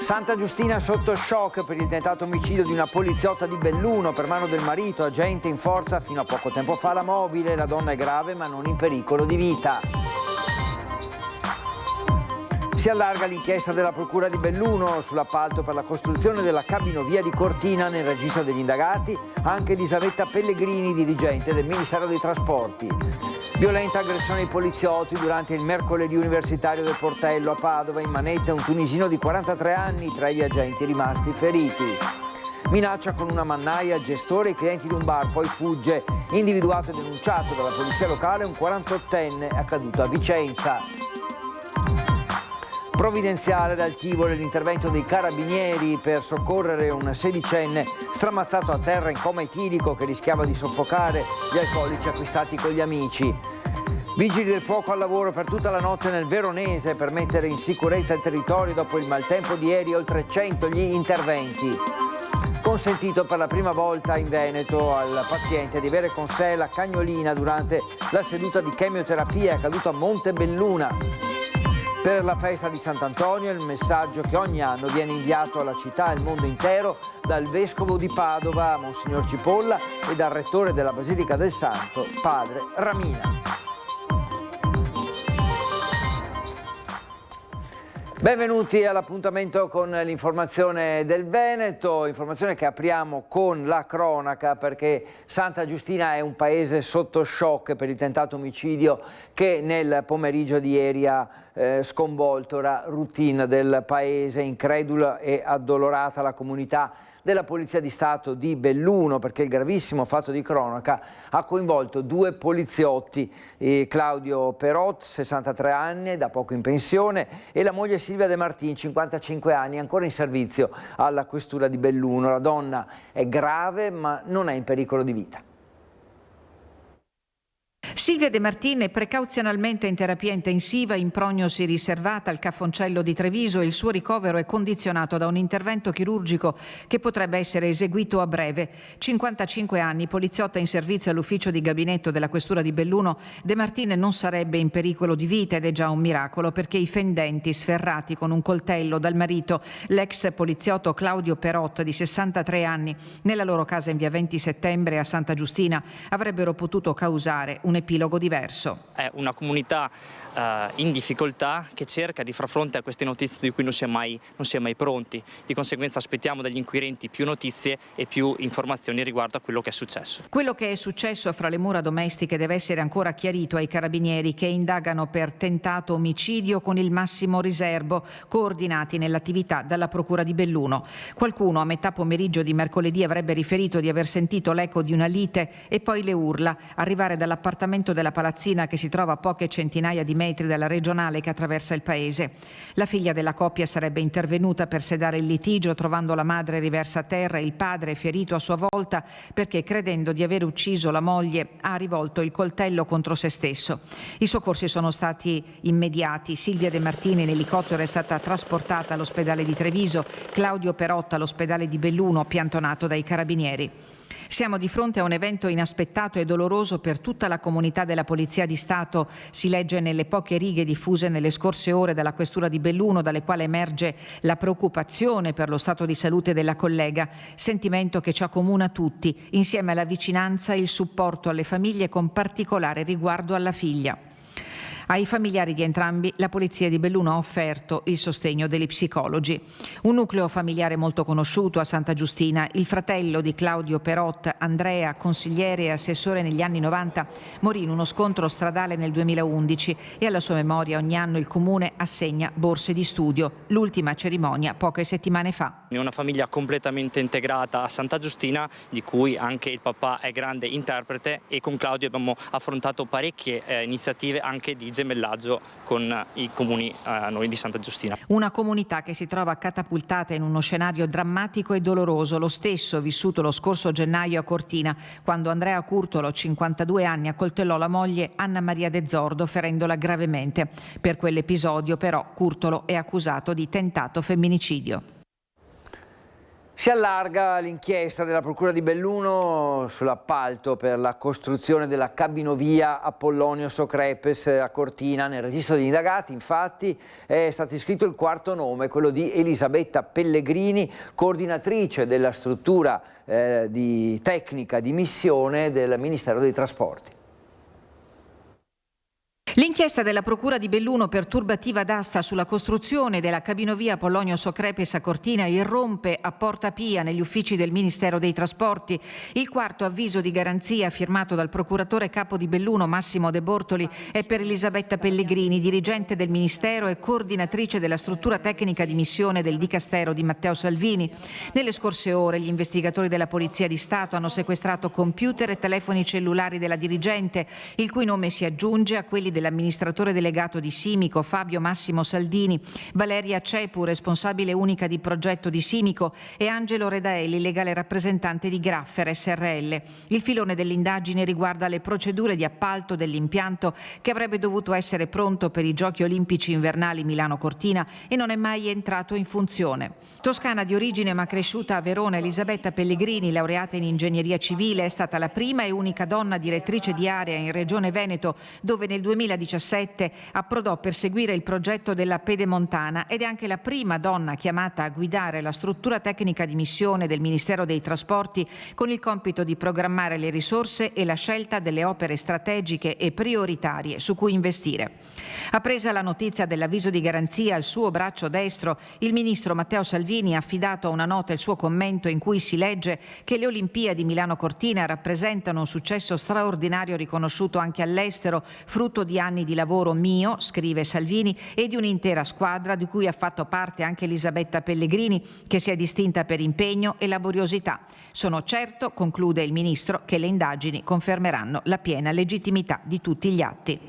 Santa Giustina sotto shock per il tentato omicidio di una poliziotta di Belluno per mano del marito, agente in forza fino a poco tempo fa alla mobile. La donna è grave ma non in pericolo di vita. Si allarga l'inchiesta della Procura di Belluno sull'appalto per la costruzione della cabinovia di Cortina. Nel registro degli indagati anche Elisabetta Pellegrini, dirigente del Ministero dei Trasporti. Violenta aggressione ai poliziotti durante il mercoledì universitario del Portello a Padova. In manetta un tunisino di 43 anni, tra gli agenti rimasti feriti. Minaccia con una mannaia al gestore e i clienti di un bar, poi fugge. Individuato e denunciato dalla polizia locale un 48enne accaduto a Vicenza. Provvidenziale dal Tivoli l'intervento dei carabinieri per soccorrere un 16enne stramazzato a terra in coma etilico che rischiava di soffocare gli alcolici acquistati con gli amici. Vigili del fuoco al lavoro per tutta la notte nel Veronese per mettere in sicurezza il territorio dopo il maltempo di ieri, oltre 100 gli interventi. Consentito per la prima volta in Veneto al paziente di avere con sé la cagnolina durante la seduta di chemioterapia accaduta a Montebelluna. Per la festa di Sant'Antonio il messaggio che ogni anno viene inviato alla città e al mondo intero dal vescovo di Padova, Monsignor Cipolla, e dal rettore della Basilica del Santo, padre Ramina. Benvenuti all'appuntamento con l'informazione del Veneto, informazione che apriamo con la cronaca perché Santa Giustina è un paese sotto shock per il tentato omicidio che nel pomeriggio di ieri ha sconvolto la routine del paese. Incredula e addolorata la comunità della Polizia di Stato di Belluno perché il gravissimo fatto di cronaca ha coinvolto due poliziotti, Claudio Perot, 63 anni, da poco in pensione, e la moglie Silvia De Martin, 55 anni, ancora in servizio alla questura di Belluno. La donna è grave ma non è in pericolo di vita. Silvia De Martin è precauzionalmente in terapia intensiva in prognosi riservata al Caffoncello di Treviso e il suo ricovero è condizionato da un intervento chirurgico che potrebbe essere eseguito a breve. 55 anni, poliziotta in servizio all'ufficio di gabinetto della questura di Belluno, De Martin non sarebbe in pericolo di vita ed è già un miracolo perché i fendenti sferrati con un coltello dal marito, l'ex poliziotto Claudio Perot di 63 anni, nella loro casa in via 20 settembre a Santa Giustina, avrebbero potuto causare un epilogo diverso. È una comunità in difficoltà che cerca di far fronte a queste notizie di cui non si è mai pronti. Di conseguenza aspettiamo dagli inquirenti più notizie e più informazioni riguardo a quello che è successo. Quello che è successo fra le mura domestiche deve essere ancora chiarito ai carabinieri che indagano per tentato omicidio con il massimo riservo, coordinati nell'attività dalla Procura di Belluno. Qualcuno a metà pomeriggio di mercoledì avrebbe riferito di aver sentito l'eco di una lite e poi le urla arrivare dall'appartamento della Palazzina che si trova a poche centinaia di metri dalla regionale che attraversa il paese. La figlia della coppia sarebbe intervenuta per sedare il litigio trovando la madre riversa a terra e il padre ferito a sua volta perché credendo di aver ucciso la moglie ha rivolto il coltello contro se stesso. I soccorsi sono stati immediati. Silvia De Martin in elicottero è stata trasportata all'ospedale di Treviso, Claudio Perotta all'ospedale di Belluno piantonato dai carabinieri. Siamo di fronte a un evento inaspettato e doloroso per tutta la comunità della Polizia di Stato, si legge nelle poche righe diffuse nelle scorse ore dalla questura di Belluno, dalle quali emerge la preoccupazione per lo stato di salute della collega, sentimento che ci accomuna tutti, insieme alla vicinanza e il supporto alle famiglie con particolare riguardo alla figlia. Ai familiari di entrambi la Polizia di Belluno ha offerto il sostegno degli psicologi. Un nucleo familiare molto conosciuto a Santa Giustina, il fratello di Claudio Perot, Andrea, consigliere e assessore negli anni 90, morì in uno scontro stradale nel 2011 e alla sua memoria ogni anno il Comune assegna borse di studio. L'ultima cerimonia poche settimane fa. È una famiglia completamente integrata a Santa Giustina, di cui anche il papà è grande interprete e con Claudio abbiamo affrontato parecchie iniziative anche di gemellaggio con i comuni noi di Santa Giustina. Una comunità che si trova catapultata in uno scenario drammatico e doloroso, lo stesso vissuto lo scorso gennaio a Cortina, quando Andrea Curtolo, 52 anni, accoltellò la moglie Anna Maria De Zordo ferendola gravemente. Per quell'episodio però Curtolo è accusato di tentato femminicidio. Si allarga l'inchiesta della Procura di Belluno sull'appalto per la costruzione della cabinovia Apollonio Socrepes a Cortina. Nel registro degli indagati, infatti, è stato iscritto il quarto nome, quello di Elisabetta Pellegrini, coordinatrice della struttura di tecnica di missione del Ministero dei Trasporti. L'inchiesta della Procura di Belluno per turbativa d'asta sulla costruzione della cabinovia Apollonio Socrepes a Cortina irrompe a Porta Pia negli uffici del Ministero dei Trasporti. Il quarto avviso di garanzia firmato dal procuratore capo di Belluno Massimo De Bortoli è per Elisabetta Pellegrini, dirigente del Ministero e coordinatrice della struttura tecnica di missione del Dicastero di Matteo Salvini. Nelle scorse ore gli investigatori della Polizia di Stato hanno sequestrato computer e telefoni cellulari della dirigente, il cui nome si aggiunge a quelli dell'amministratore delegato di Simico Fabio Massimo Saldini, Valeria Cepu, responsabile unica di progetto di Simico, e Angelo Redaelli, legale rappresentante di Graffer SRL. Il filone dell'indagine riguarda le procedure di appalto dell'impianto che avrebbe dovuto essere pronto per i Giochi Olimpici Invernali Milano-Cortina e non è mai entrato in funzione. Toscana di origine ma cresciuta a Verona, Elisabetta Pellegrini, laureata in ingegneria civile, è stata la prima e unica donna direttrice di area in Regione Veneto, dove nel 2017 approdò per seguire il progetto della Pedemontana ed è anche la prima donna chiamata a guidare la struttura tecnica di missione del Ministero dei Trasporti con il compito di programmare le risorse e la scelta delle opere strategiche e prioritarie su cui investire. Appresa la notizia dell'avviso di garanzia al suo braccio destro, il ministro Matteo Salvini ha affidato a una nota il suo commento in cui si legge che le Olimpiadi Milano-Cortina rappresentano un successo straordinario riconosciuto anche all'estero, frutto di anni di lavoro mio, scrive Salvini, e di un'intera squadra di cui ha fatto parte anche Elisabetta Pellegrini, che si è distinta per impegno e laboriosità. Sono certo, conclude il ministro, che le indagini confermeranno la piena legittimità di tutti gli atti.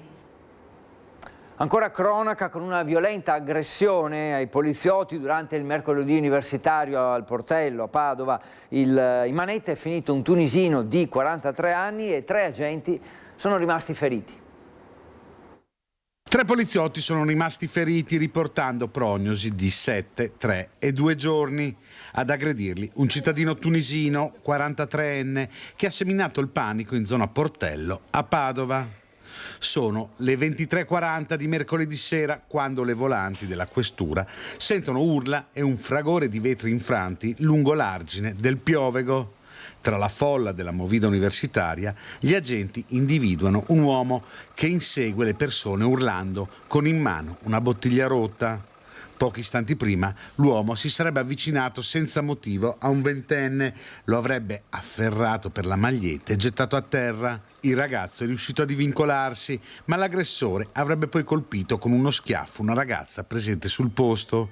Ancora cronaca con una violenta aggressione ai poliziotti durante il mercoledì universitario al Portello a Padova. In manetta è finito un tunisino di 43 anni e 3 agenti sono rimasti feriti. 3 poliziotti sono rimasti feriti riportando prognosi di 7, 3 e 2 giorni. Ad aggredirli un cittadino tunisino, 43enne, che ha seminato il panico in zona Portello a Padova. Sono le 23:40 di mercoledì sera quando le volanti della questura sentono urla e un fragore di vetri infranti lungo l'argine del Piovego. Tra la folla della movida universitaria, gli agenti individuano un uomo che insegue le persone urlando con in mano una bottiglia rotta. Pochi istanti prima l'uomo si sarebbe avvicinato senza motivo a un 20enne, lo avrebbe afferrato per la maglietta e gettato a terra. Il ragazzo è riuscito a divincolarsi, ma l'aggressore avrebbe poi colpito con uno schiaffo una ragazza presente sul posto.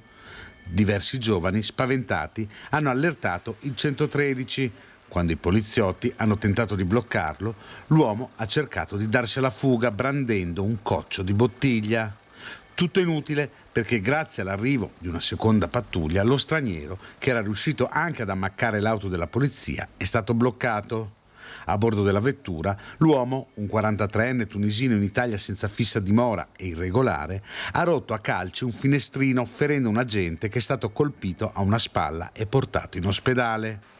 Diversi giovani, spaventati, hanno allertato il 113. Quando i poliziotti hanno tentato di bloccarlo, l'uomo ha cercato di darsi alla fuga brandendo un coccio di bottiglia. Tutto inutile perché grazie all'arrivo di una seconda pattuglia lo straniero, che era riuscito anche ad ammaccare l'auto della polizia, è stato bloccato. A bordo della vettura l'uomo, un 43enne tunisino in Italia senza fissa dimora e irregolare, ha rotto a calci un finestrino ferendo un agente che è stato colpito a una spalla e portato in ospedale.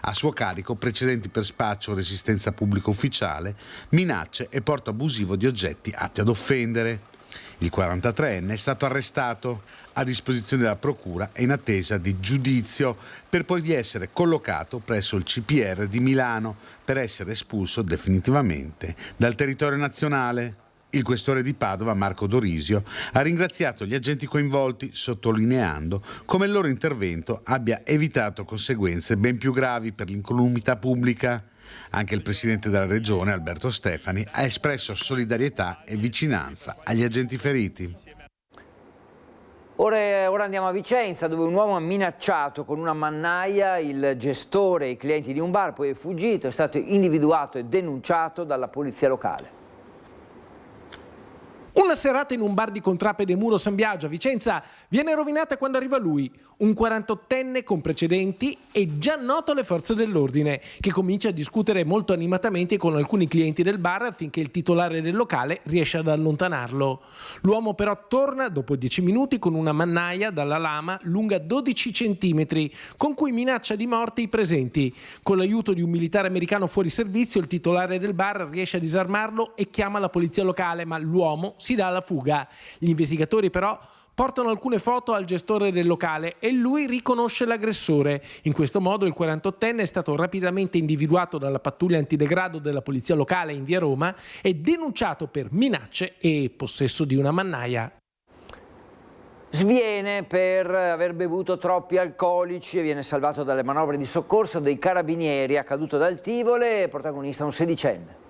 A suo carico precedenti per spaccio, resistenza pubblica ufficiale, minacce e porto abusivo di oggetti atti ad offendere. Il 43enne è stato arrestato, a disposizione della procura e in attesa di giudizio, per poi di essere collocato presso il CPR di Milano per essere espulso definitivamente dal territorio nazionale. Il questore di Padova, Marco Dorisio, ha ringraziato gli agenti coinvolti, sottolineando come il loro intervento abbia evitato conseguenze ben più gravi per l'incolumità pubblica. Anche il presidente della regione, Alberto Stefani, ha espresso solidarietà e vicinanza agli agenti feriti. Ora andiamo a Vicenza, dove un uomo ha minacciato con una mannaia il gestore e i clienti di un bar, poi è fuggito, è stato individuato e denunciato dalla polizia locale. Un Una serata in un bar di Contrapede Muro San Biagio a Vicenza viene rovinata quando arriva lui, un 48enne con precedenti e già noto alle forze dell'ordine, che comincia a discutere molto animatamente con alcuni clienti del bar finché il titolare del locale riesce ad allontanarlo. L'uomo però torna dopo 10 minuti con una mannaia dalla lama lunga 12 centimetri con cui minaccia di morte i presenti. Con l'aiuto di un militare americano fuori servizio il titolare del bar riesce a disarmarlo e chiama la polizia locale, ma l'uomo si dà alla fuga. Gli investigatori però portano alcune foto al gestore del locale e lui riconosce l'aggressore. In questo modo il 48enne è stato rapidamente individuato dalla pattuglia antidegrado della polizia locale in via Roma e denunciato per minacce e possesso di una mannaia. Sviene per aver bevuto troppi alcolici e viene salvato dalle manovre di soccorso dei carabinieri, accaduto dal Tivole, protagonista un sedicenne.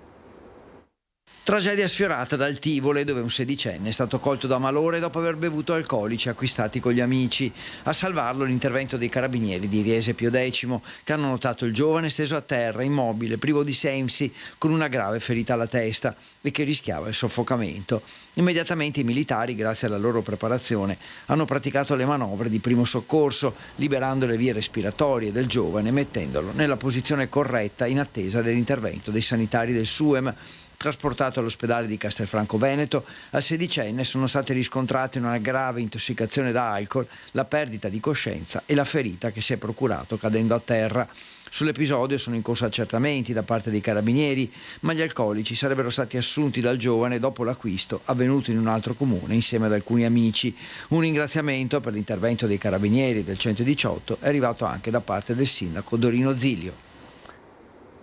Tragedia sfiorata dal Tivole, dove un sedicenne è stato colto da malore dopo aver bevuto alcolici acquistati con gli amici. A salvarlo l'intervento dei carabinieri di Riese Pio X, che hanno notato il giovane steso a terra, immobile, privo di sensi, con una grave ferita alla testa e che rischiava il soffocamento. Immediatamente i militari, grazie alla loro preparazione, hanno praticato le manovre di primo soccorso, liberando le vie respiratorie del giovane e mettendolo nella posizione corretta in attesa dell'intervento dei sanitari del SUEM. Trasportato all'ospedale di Castelfranco Veneto, al sedicenne sono state riscontrate una grave intossicazione da alcol, la perdita di coscienza e la ferita che si è procurato cadendo a terra. Sull'episodio sono in corso accertamenti da parte dei carabinieri, ma gli alcolici sarebbero stati assunti dal giovane dopo l'acquisto avvenuto in un altro comune insieme ad alcuni amici. Un ringraziamento per l'intervento dei carabinieri del 118 è arrivato anche da parte del sindaco Dorino Zilio.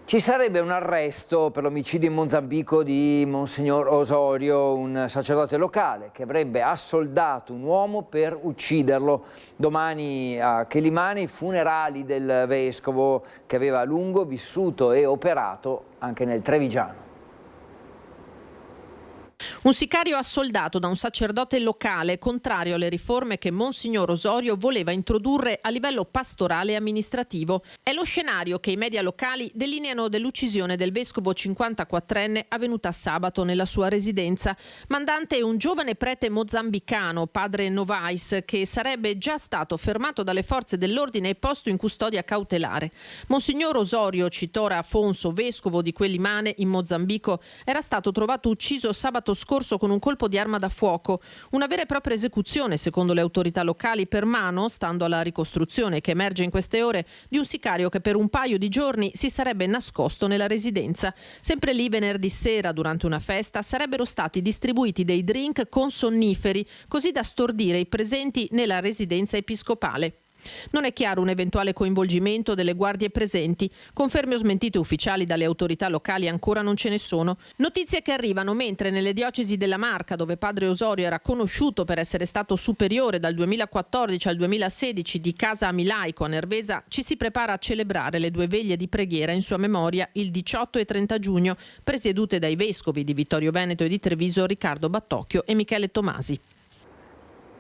Ci sarebbe un arresto per l'omicidio in Mozambico di Monsignor Osorio, un sacerdote locale che avrebbe assoldato un uomo per ucciderlo. Domani a Quelimane i funerali del vescovo che aveva a lungo vissuto e operato anche nel Trevigiano. Un sicario assoldato da un sacerdote locale contrario alle riforme che Monsignor Osorio voleva introdurre a livello pastorale e amministrativo. È lo scenario che i media locali delineano dell'uccisione del vescovo 54enne avvenuta sabato nella sua residenza. Mandante è un giovane prete mozambicano, padre Novais, che sarebbe già stato fermato dalle forze dell'ordine e posto in custodia cautelare. Monsignor Osorio Citora Afonso, vescovo di Quelimane in Mozambico, era stato trovato ucciso sabato scorso con un colpo di arma da fuoco, una vera e propria esecuzione secondo le autorità locali per mano, stando alla ricostruzione che emerge in queste ore, di un sicario che per un paio di giorni si sarebbe nascosto nella residenza. Sempre lì venerdì sera durante una festa sarebbero stati distribuiti dei drink con sonniferi così da stordire i presenti nella residenza episcopale. Non è chiaro un eventuale coinvolgimento delle guardie presenti. Conferme o smentite ufficiali dalle autorità locali ancora non ce ne sono. Notizie che arrivano mentre nelle diocesi della Marca, dove padre Osorio era conosciuto per essere stato superiore dal 2014 al 2016 di Casa Amilaico a Nervesa, ci si prepara a celebrare le 2 veglie di preghiera in sua memoria il 18 e 30 giugno, presiedute dai vescovi di Vittorio Veneto e di Treviso Riccardo Battocchio e Michele Tomasi.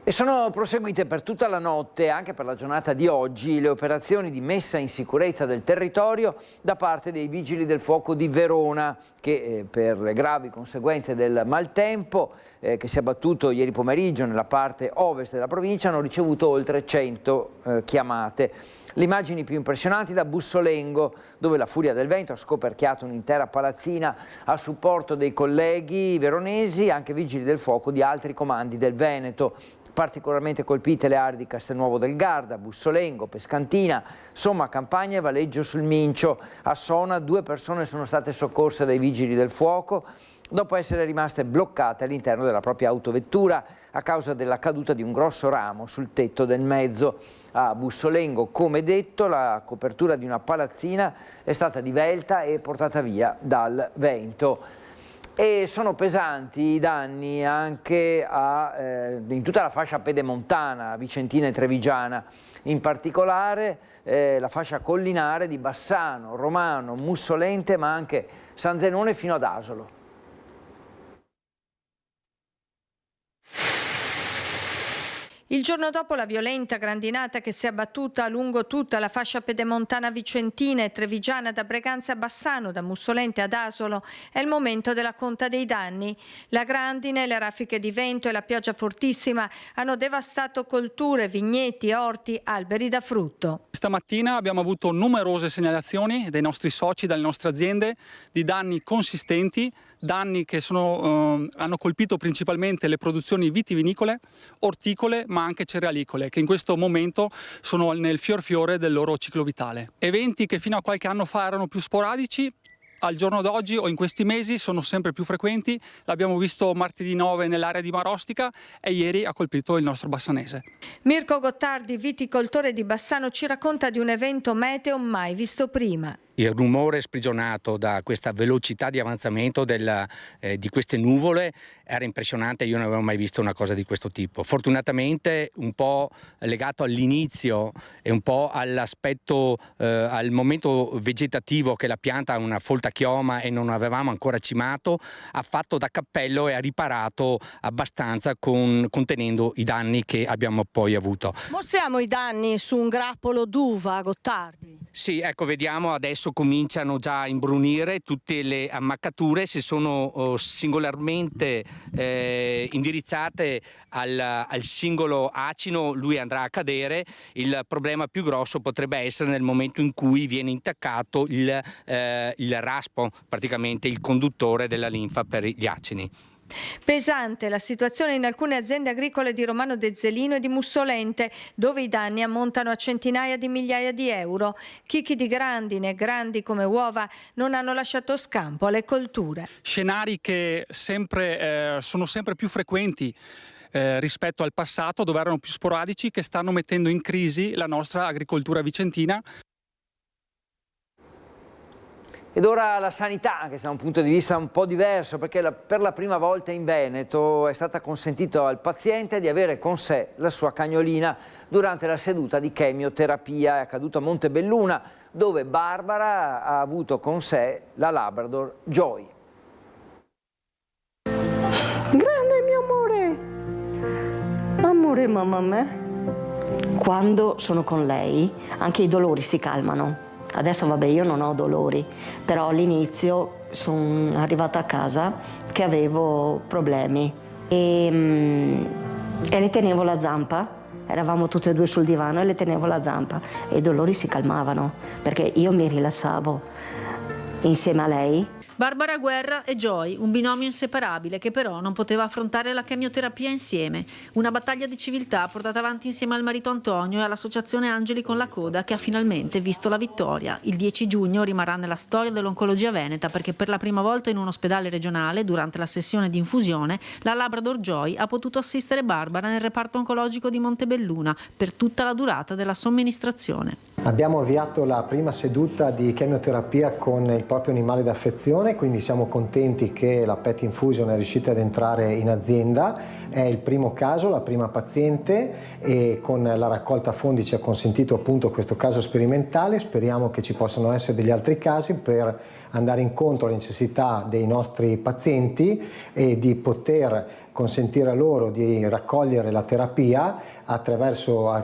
E sono proseguite per tutta la notte, anche per la giornata di oggi, le operazioni di messa in sicurezza del territorio da parte dei Vigili del Fuoco di Verona, che per le gravi conseguenze del maltempo che si è abbattuto ieri pomeriggio nella parte ovest della provincia hanno ricevuto oltre 100 chiamate. Le immagini più impressionanti da Bussolengo, dove la furia del vento ha scoperchiato un'intera palazzina a supporto dei colleghi veronesi, anche Vigili del Fuoco di altri comandi del Veneto. Particolarmente colpite le aree di Castelnuovo del Garda, Bussolengo, Pescantina, Somma Campagna e Valeggio sul Mincio. A Sona 2 persone sono state soccorse dai Vigili del Fuoco dopo essere rimaste bloccate all'interno della propria autovettura a causa della caduta di un grosso ramo sul tetto del mezzo. A Bussolengo, come detto, la copertura di una palazzina è stata divelta e portata via dal vento. E sono pesanti i danni anche in tutta la fascia pedemontana, vicentina e trevigiana, in particolare la fascia collinare di Bassano, Romano, Mussolente, ma anche San Zenone fino ad Asolo. Il giorno dopo la violenta grandinata che si è abbattuta lungo tutta la fascia pedemontana vicentina e trevigiana da Breganze a Bassano, da Mussolente ad Asolo, è il momento della conta dei danni. La grandine, le raffiche di vento e la pioggia fortissima hanno devastato colture, vigneti, orti, alberi da frutto. Stamattina abbiamo avuto numerose segnalazioni dei nostri soci, dalle nostre aziende, di danni consistenti, danni che hanno colpito principalmente le produzioni vitivinicole, orticole ma anche cerealicole, che in questo momento sono nel fiore del loro ciclo vitale. Eventi che fino a qualche anno fa erano più sporadici, al giorno d'oggi o in questi mesi sono sempre più frequenti. L'abbiamo visto martedì 9 nell'area di Marostica e ieri ha colpito il nostro bassanese. Mirko Gottardi, viticoltore di Bassano, ci racconta di un evento meteo mai visto prima. Il rumore sprigionato da questa velocità di avanzamento di queste nuvole era impressionante, io non avevo mai visto una cosa di questo tipo. Fortunatamente un po' legato all'inizio e un po' all'aspetto, al momento vegetativo che la pianta ha una folta chioma e non avevamo ancora cimato, ha fatto da cappello e ha riparato abbastanza contenendo i danni che abbiamo poi avuto. Mostriamo i danni su un grappolo d'uva, Gottardi. Sì, ecco, vediamo adesso cominciano già a imbrunire tutte le ammaccature, se sono singolarmente indirizzate al singolo acino lui andrà a cadere. Il problema più grosso potrebbe essere nel momento in cui viene intaccato il raspo, praticamente il conduttore della linfa per gli acini. Pesante la situazione in alcune aziende agricole di Romano Dezzelino e di Mussolente, dove i danni ammontano a centinaia di migliaia di euro. Chicchi di grandine, grandi come uova, non hanno lasciato scampo alle colture. Scenari che sono sempre più frequenti rispetto al passato, dove erano più sporadici, che stanno mettendo in crisi la nostra agricoltura vicentina. Ed ora la sanità, che da un punto di vista un po' diverso, perché per la prima volta in Veneto è stata consentito al paziente di avere con sé la sua cagnolina durante la seduta di chemioterapia. È accaduto a Montebelluna, dove Barbara ha avuto con sé la Labrador Joy. Grande mio amore! Amore mamma me. Quando sono con lei anche i dolori si calmano. Adesso vabbè, io non ho dolori, però all'inizio sono arrivata a casa che avevo problemi e le tenevo la zampa, eravamo tutte e due sul divano e le tenevo la zampa e i dolori si calmavano perché io mi rilassavo insieme a lei. Barbara Guerra e Joy, un binomio inseparabile che però non poteva affrontare la chemioterapia insieme. Una battaglia di civiltà portata avanti insieme al marito Antonio e all'associazione Angeli con la Coda, che ha finalmente visto la vittoria. Il 10 giugno rimarrà nella storia dell'oncologia veneta perché per la prima volta in un ospedale regionale, durante la sessione di infusione, la Labrador Joy ha potuto assistere Barbara nel reparto oncologico di Montebelluna per tutta la durata della somministrazione. Abbiamo avviato la prima seduta di chemioterapia con il proprio animale d'affezione, quindi siamo contenti che la Pet Infusion è riuscita ad entrare in azienda. È il primo caso, la prima paziente, e con la raccolta fondi ci ha consentito appunto questo caso sperimentale. Speriamo che ci possano essere degli altri casi per andare incontro alle necessità dei nostri pazienti e di poter consentire a loro di raccogliere la terapia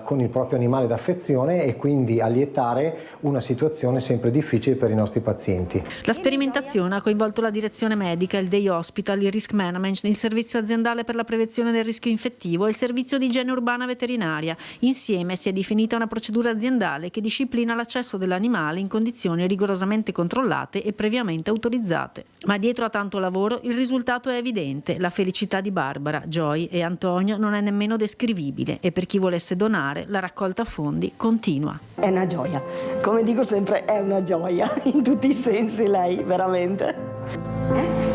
con il proprio animale d'affezione e quindi allietare una situazione sempre difficile per i nostri pazienti. La sperimentazione ha coinvolto la direzione medica, il day hospital, il risk management, il servizio aziendale per la prevenzione del rischio infettivo e il servizio di igiene urbana veterinaria. Insieme si è definita una procedura aziendale che disciplina l'accesso dell'animale in condizioni rigorosamente controllate e previamente autorizzate. Ma dietro a tanto lavoro il risultato è evidente. La felicità di Barbara, Joy e Antonio non è nemmeno descrivibile e per chi volesse donare la raccolta fondi continua. È una gioia, come dico sempre è una gioia, in tutti i sensi lei, veramente.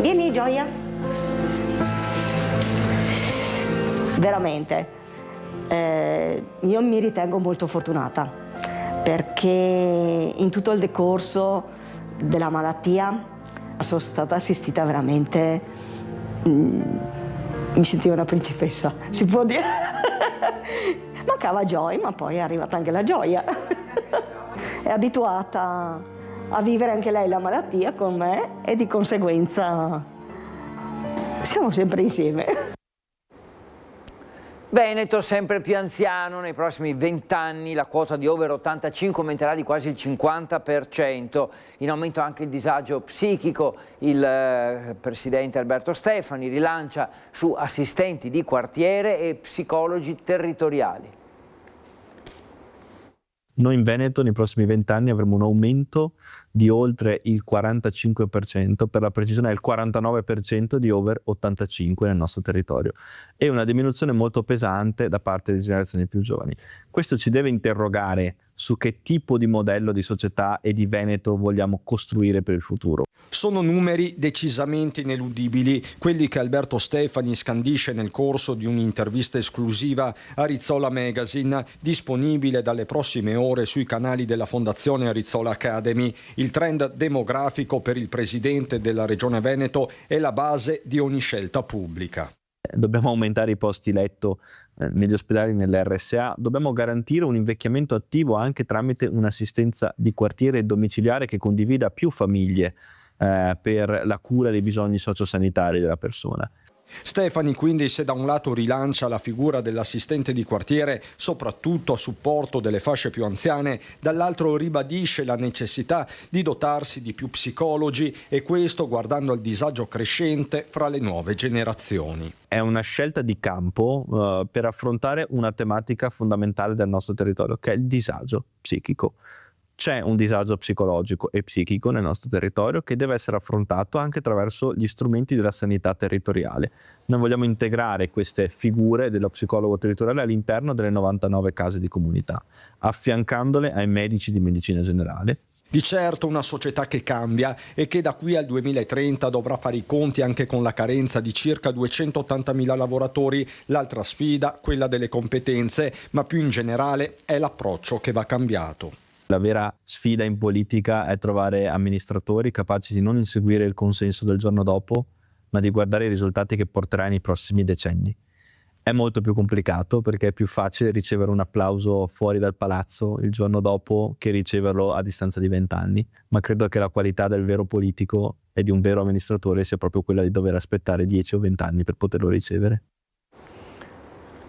Vieni Gioia. Veramente, io mi ritengo molto fortunata perché in tutto il decorso della malattia sono stata assistita veramente, mi sentivo una principessa, si può dire. Mancava Joy, ma poi è arrivata anche la gioia. È abituata a vivere anche lei la malattia con me e di conseguenza siamo sempre insieme. Veneto sempre più anziano, nei prossimi 20 anni la quota di over 85 aumenterà di quasi il 50%, in aumento anche il disagio psichico. Il presidente Alberto Stefani rilancia su assistenti di quartiere e psicologi territoriali. Noi in Veneto nei prossimi 20 anni avremo un aumento di oltre il 45%, per la precisione il 49% di over 85 nel nostro territorio, e una diminuzione molto pesante da parte delle generazioni più giovani. Questo ci deve interrogare su che tipo di modello di società e di Veneto vogliamo costruire per il futuro. Sono numeri decisamente ineludibili, quelli che Alberto Stefani scandisce nel corso di un'intervista esclusiva a Rizzola Magazine, disponibile dalle prossime ore sui canali della Fondazione Rizzola Academy. Il trend demografico per il presidente della Regione Veneto è la base di ogni scelta pubblica. Dobbiamo aumentare i posti letto negli ospedali, nelle RSA, dobbiamo garantire un invecchiamento attivo anche tramite un'assistenza di quartiere e domiciliare che condivida più famiglie per la cura dei bisogni sociosanitari della persona. Stefani quindi, se da un lato rilancia la figura dell'assistente di quartiere soprattutto a supporto delle fasce più anziane, dall'altro ribadisce la necessità di dotarsi di più psicologi, e questo guardando al disagio crescente fra le nuove generazioni. È una scelta di campo per affrontare una tematica fondamentale del nostro territorio, che è il disagio psichico. C'è un disagio psicologico e psichico nel nostro territorio che deve essere affrontato anche attraverso gli strumenti della sanità territoriale. Noi vogliamo integrare queste figure dello psicologo territoriale all'interno delle 99 case di comunità, affiancandole ai medici di medicina generale. Di certo una società che cambia e che da qui al 2030 dovrà fare i conti anche con la carenza di circa 280.000 lavoratori. L'altra sfida, quella delle competenze, ma più in generale è l'approccio che va cambiato. La vera sfida in politica è trovare amministratori capaci di non inseguire il consenso del giorno dopo, ma di guardare i risultati che porterà nei prossimi decenni. È molto più complicato perché è più facile ricevere un applauso fuori dal palazzo il giorno dopo che riceverlo a distanza di 20 anni, ma credo che la qualità del vero politico e di un vero amministratore sia proprio quella di dover aspettare 10 o 20 anni per poterlo ricevere.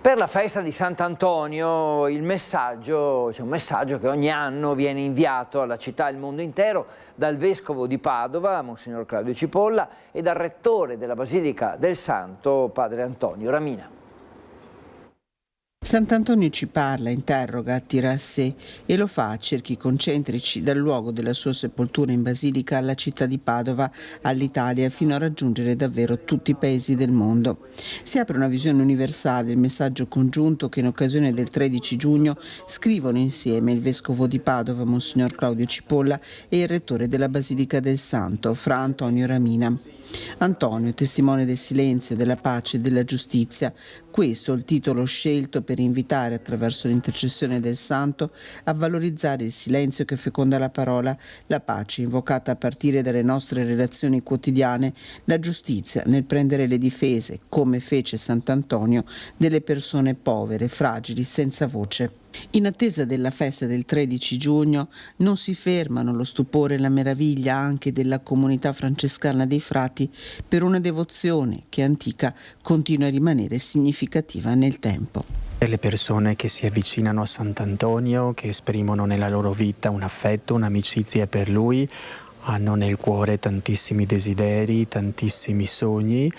Per la festa di Sant'Antonio c'è un messaggio che ogni anno viene inviato alla città e al mondo intero dal vescovo di Padova, Monsignor Claudio Cipolla, e dal rettore della Basilica del Santo, padre Antonio Ramina. Sant'Antonio ci parla, interroga, attira a sé, e lo fa a cerchi concentrici dal luogo della sua sepoltura in basilica alla città di Padova, all'Italia, fino a raggiungere davvero tutti i paesi del mondo. Si apre una visione universale, il messaggio congiunto che in occasione del 13 giugno scrivono insieme il vescovo di Padova, Monsignor Claudio Cipolla, e il rettore della Basilica del Santo, Fra Antonio Ramina. Antonio, testimone del silenzio, della pace e della giustizia. Questo è il titolo scelto per invitare, attraverso l'intercessione del Santo, a valorizzare il silenzio che feconda la parola, la pace invocata a partire dalle nostre relazioni quotidiane, la giustizia nel prendere le difese, come fece Sant'Antonio, delle persone povere, fragili, senza voce. In attesa della festa del 13 giugno non si fermano lo stupore e la meraviglia anche della comunità francescana dei frati per una devozione che antica continua a rimanere significativa nel tempo. Le persone che si avvicinano a Sant'Antonio, che esprimono nella loro vita un affetto, un'amicizia per lui, hanno nel cuore tantissimi desideri, tantissimi sogni,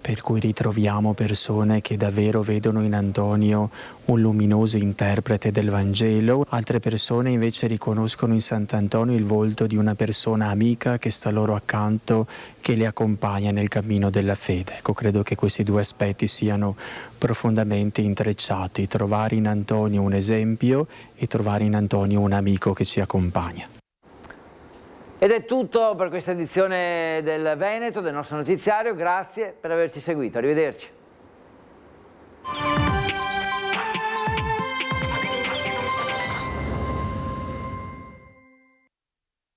per cui ritroviamo persone che davvero vedono in Antonio un luminoso interprete del Vangelo, altre persone invece riconoscono in Sant'Antonio il volto di una persona amica che sta loro accanto, che le accompagna nel cammino della fede. Ecco, credo che questi due aspetti siano profondamente intrecciati, trovare in Antonio un esempio e trovare in Antonio un amico che ci accompagna. Ed è tutto per questa edizione del Veneto, del nostro notiziario. Grazie per averci seguito. Arrivederci.